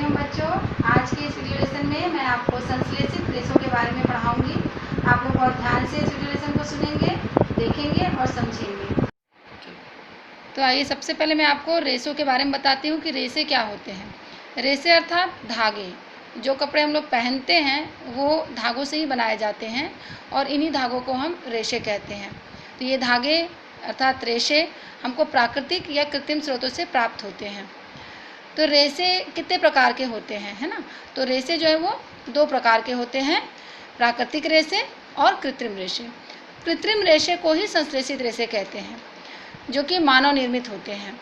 एवं बच्चों, आज के इस वीडियो लेसन में मैं आपको संश्लेषित रेशों के बारे में पढ़ाऊंगी। आप लोग बहुत ध्यान से इस वीडियो लेसन को सुनेंगे, देखेंगे और समझेंगे। तो आइए सबसे पहले मैं आपको रेशों के बारे में बताती हूँ कि रेशे क्या होते हैं। रेशे अर्थात धागे। जो कपड़े हम लोग पहनते हैं वो धागों से ही बनाए जाते हैं और इन्हीं धागों को हम रेशे कहते हैं। तो ये धागे अर्थात रेशे हमको प्राकृतिक या कृत्रिम स्रोतों से प्राप्त होते हैं। तो रेशे कितने प्रकार के होते हैं, है ना। तो रेशे जो है वो दो प्रकार के होते हैं, प्राकृतिक रेशे और कृत्रिम रेशे। कृत्रिम रेशे को ही संश्लेषित रेशे कहते हैं, जो कि मानव निर्मित होते हैं।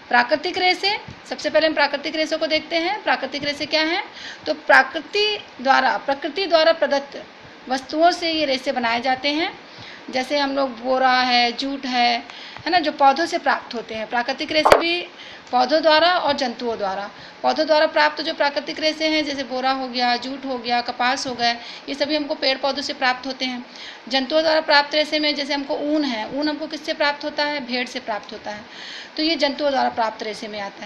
प्राकृतिक रेशे, सबसे पहले हम प्राकृतिक रेशों को देखते हैं। प्राकृतिक रेशे क्या हैं? तो प्रकृति द्वारा प्रदत्त वस्तुओं से ये रेशे बनाए जाते हैं। जैसे हम लोग बोरा है, जूट है ना, जो पौधों से प्राप्त होते हैं। प्राकृतिक रेशे भी पौधों द्वारा और जंतुओं द्वारा। पौधों द्वारा प्राप्त जो प्राकृतिक रेशे हैं, जैसे बोरा हो गया, जूट हो गया, कपास हो गया, ये सभी हमको पेड़ पौधों से प्राप्त होते हैं। जंतुओं द्वारा प्राप्त रेशे में जैसे हमको ऊन है, ऊन हमको किससे प्राप्त होता है? भेड़ से प्राप्त होता है। तो ये जंतुओं द्वारा प्राप्त रेशे में आता है।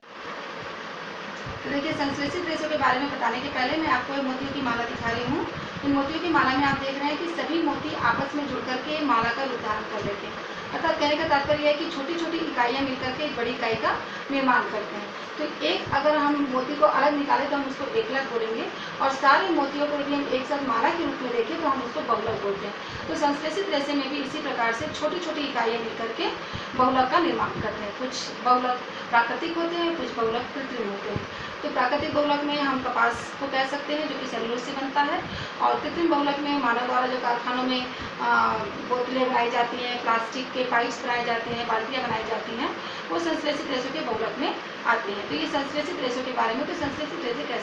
तो देखिए, संश्लेषित रेशों के बारे में बताने के पहले मैं आपको मोतियों की माला दिखा रही हूँ। इन मोतियों की माला में आप देख रहे हैं कि सभी मोती आपस में जुड़ करके माला का रूप धारण कर लेते हैं। अर्थात कहने का तात्पर्य है कि छोटी छोटी इकाइयाँ मिलकर के एक बड़ी इकाई का निर्माण करते हैं। तो एक अगर हम मोती को अलग निकालें तो हम उसको एकलक बोलेंगे, और सारे मोतियों को यदि हम एक साथ माला के रूप में देखें तो हम उसको बहुलक बोलते हैं। तो संश्लेषित रेशे में भी इसी प्रकार से छोटी छोटी इकाइयाँ मिलकर के बहुलक का निर्माण करते हैं। कुछ बहुलक प्राकृतिक होते हैं, कुछ बहुलक कृत्रिम होते हैं। तो प्राकृतिक बहुलक में हम कपास को कह सकते हैं, जो कि सेलुलोज से बनता है। और कृत्रिम बहुलक में मानव द्वारा जो कारखानों में बोतलें बनाई जाती हैं, प्लास्टिक के पाइप्स बनाए जाते हैं, बाल्टियाँ बनाई जाती हैं, वो संश्लेषित रेशों के बहुलक में आते हैं। तो ये संश्लेषित रेशों के बारे में। तो संश्लेषित रेशे कैसे